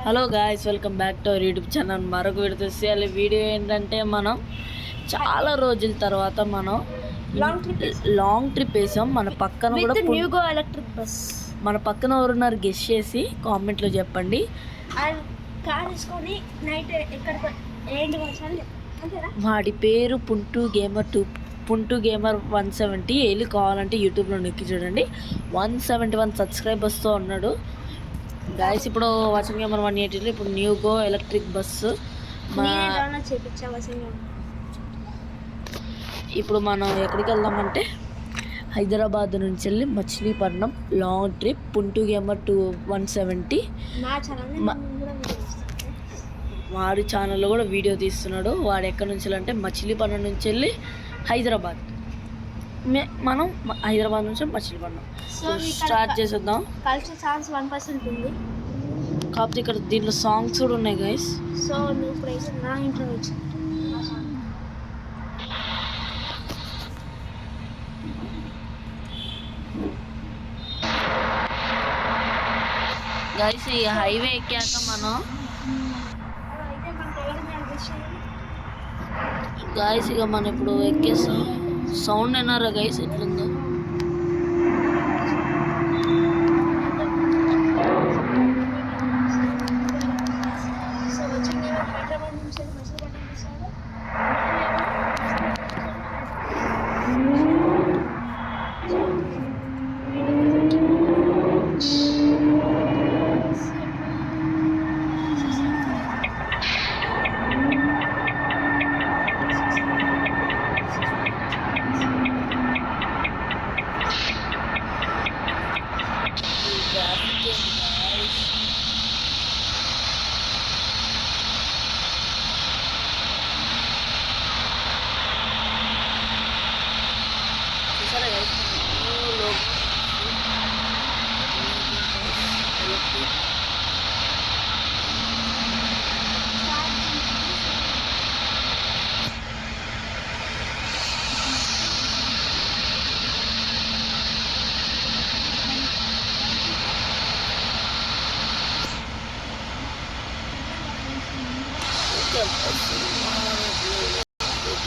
Hello guys, welcome back to our YouTube channel. మరొక video తీసేయాలి. Video ఏంటంటే మనం చాలా రోజుల తర్వాత మనం లాంగ్ ట్రిప్ వేసాం. మన పక్కన కూడా న్యూగో ఎలక్ట్రిక్ బస్. మన పక్కన ఎవరున్నారు గెస్ట్ చేసి కామెంట్లో చెప్పండి. వాడి పేరు పుంటు గేమర్ 170. వెళ్ళి కావాలంటే యూట్యూబ్లో నొక్కి చూడండి. 171 సబ్స్క్రైబర్స్తో ఉన్నాడు గాయస్. ఇప్పుడు వాచింగ్ గేమర్ 180. ఇప్పుడు న్యూగో ఎలక్ట్రిక్ బస్సు. ఇప్పుడు మనం ఎక్కడికి వెళ్దామంటే హైదరాబాద్ నుంచి వెళ్ళి మచిలీపట్నం లాంగ్ ట్రిప్. పుంటు గేమర్ 170 వాడి ఛానల్లో కూడా వీడియో తీస్తున్నాడు. వాడు ఎక్కడి నుంచి అంటే మచిలీపట్నం నుంచి వెళ్ళి హైదరాబాద్. మనం హైదరాబాద్ నుంచి మచిలీపట్నం స్టార్ట్ చేసేద్దాం. కల్చర్ సాంగ్స్ 1% ఉంది, కాకపోతే ఇక్కడ దీంట్లో సాంగ్స్ కూడా ఉన్నాయి గైస్. సో నువ్వు ఇప్పుడు నా ఇంట్లో వచ్చి గైస్ ఈ హైవే ఎక్కాక మనం గైస్ ఇక మనం ఇప్పుడు ఎక్కేస్తాం. సౌండ్ విన్నారా గైస్ ఎట్లుందో?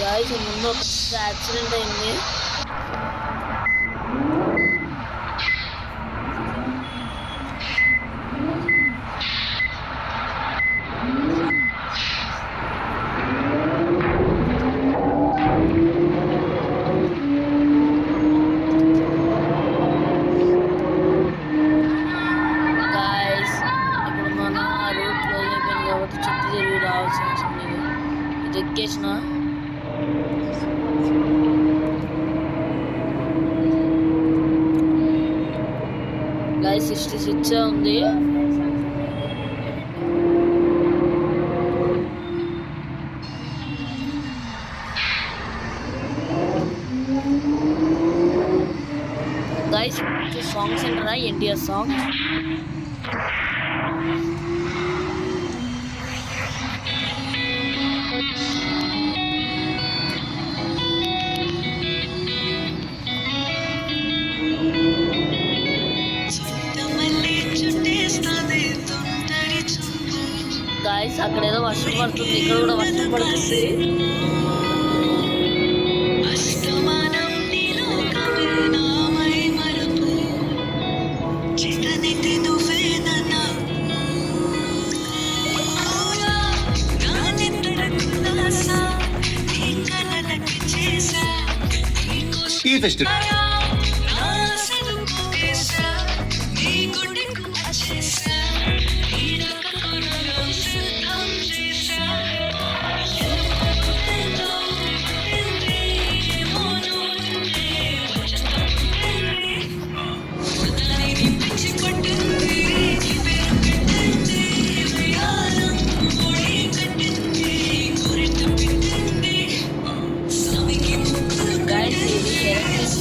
గాయస్ ముందు ఒక యాక్సిడెంట్ అయింది. గాయస్ ఇప్పుడు మన రూట్ క్లోజ్ అయిపోయింది కాబట్టి చుట్టూ తిరిగి రావాల్సిన అవసరం లేదు. ఇది ఎక్కేసిన గైస్ 66 ఉంది. గైస్ సాంగ్స్ ఏంటరా? ఎన్టీఆర్ సాంగ్. గాయస్ అక్కడ ఏదో వర్షం పడుతుంది, ఇక్కడ కూడా వర్షం పడుతుంది. ఈ ఫెస్టివల్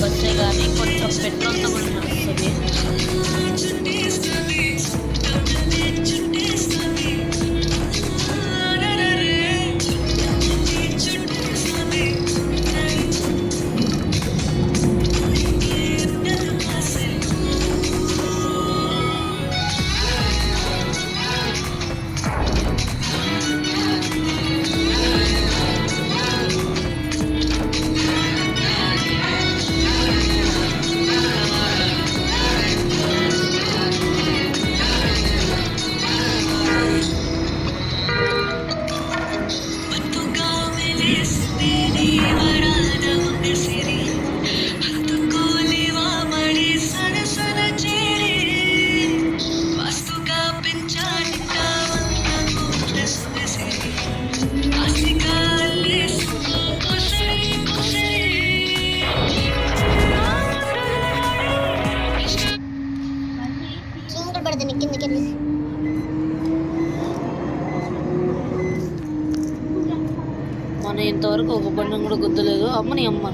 బస్సే పైకెళ్ళి మనం ఇంతవరకు ఒక బండి కూడా గుద్దలేదు. అమ్మని అమ్మ.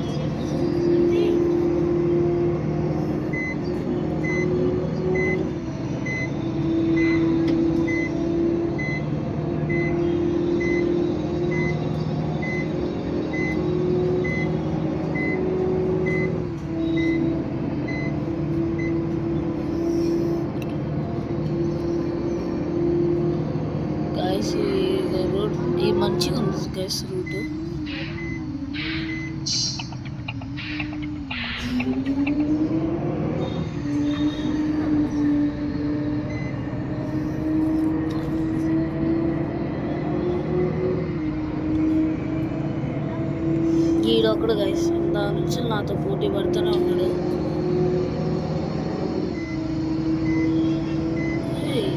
గైస్ ఈ రోడ్ ఈ మంచిగా ఉంది గైస్ రూట్. ఈడొక్కడు గైస్ ఇందా నుంచి నాతో పోటీ పడుతూనే ఉన్నాడు. ఏయ్.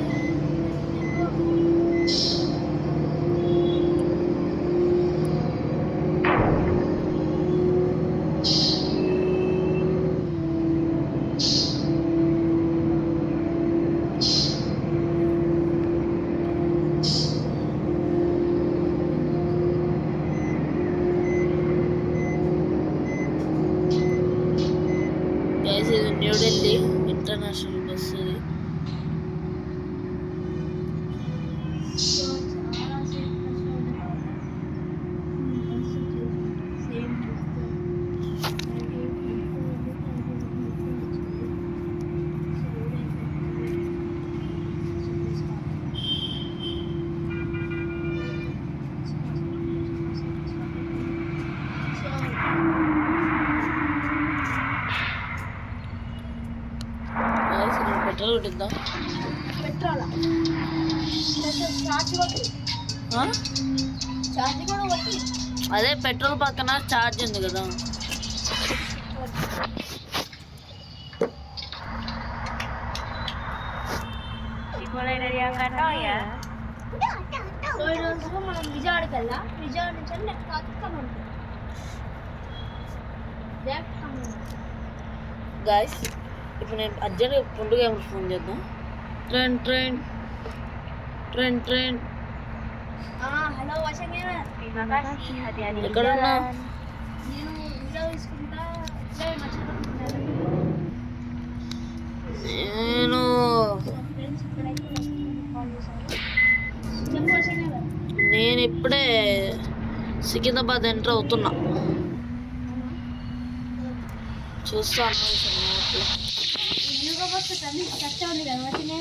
గైస్ ఇది న్యూఢిల్లీ ఇంటర్నేషనల్ బస్ ఇది. గైస్ ఇక్కడ పెట్రోల్ కొట్టిద్దాం. పెట్రోల్ చార్జ్ కొట్టి ఆ? చార్జ్ కూడా కొట్టి అదే పెట్రోల్ పక్కన ఛార్జ్ ఉంది కదా. సో ఈరోజు మనం విజయవాడకి వెళ్దాం. విజయవాడ నుంచి నెక్స్ట్ ఖమ్మం ఉంటుంది. డైరెక్ట్ ఖమ్మం. గాయస్ ఇప్పుడు నేను అర్జెంట్గా పుండుగా ఏమైనా ఫోన్ చేద్దాం. Train train train train hello వర్షంగా ఎక్కడున్నా? నేను వీడియో తీసుకుంటా ఇట్లే మర్చిపోతున్నాను. నేను ఫ్రెండ్స్ ఇప్పుడైతే కాల్ చేశారు. చెప్పు వర్షంగా. నేను ఇప్పుడే సికింద్రాబాద్ ఎంటర్ అవుతున్నా. చూస్తాను యూగా బస్సు కష్టం ఉంది కదా వర్షంగా.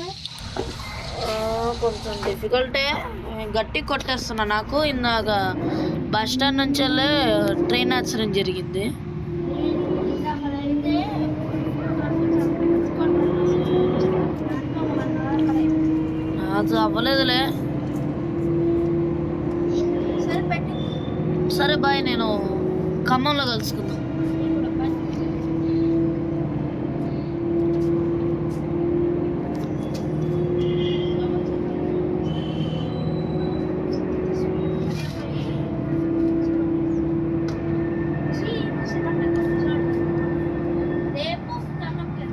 కొంచెం డిఫికల్టే, గట్టి కొట్టేస్తున్నా. నాకు ఇందాక బస్ స్టాండ్ నుంచి వెళ్ళే ట్రైన్ యాక్సిడెంట్ జరిగింది. అది అవ్వలేదులే. సరే పెట్టు. సరే బాయ్, నేను ఖమ్మంలో కలుసుకుందాం. రేపు ఖమ్మంకి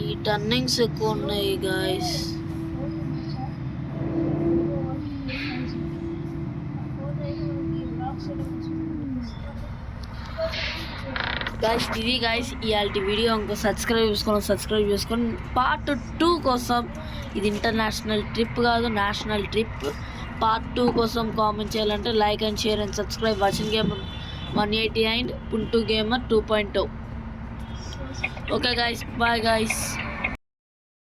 ఈ టర్నింగ్స్ ఎక్కువ ఉన్నాయి గాయస్. గాయస్ ఇది గాయస్ ఇవాళ వీడియో. ఇంకో సబ్స్క్రైబ్ చేసుకొని పార్ట్ 2 కోసం, ఇది ఇంటర్నేషనల్ ట్రిప్ కాదు నేషనల్ ట్రిప్, పార్ట్ 2 కోసం కామెంట్ చేయాలంటే like and share and subscribe. Watching game 180 and పుంటు gamer 2.0. Okay guys, bye guys.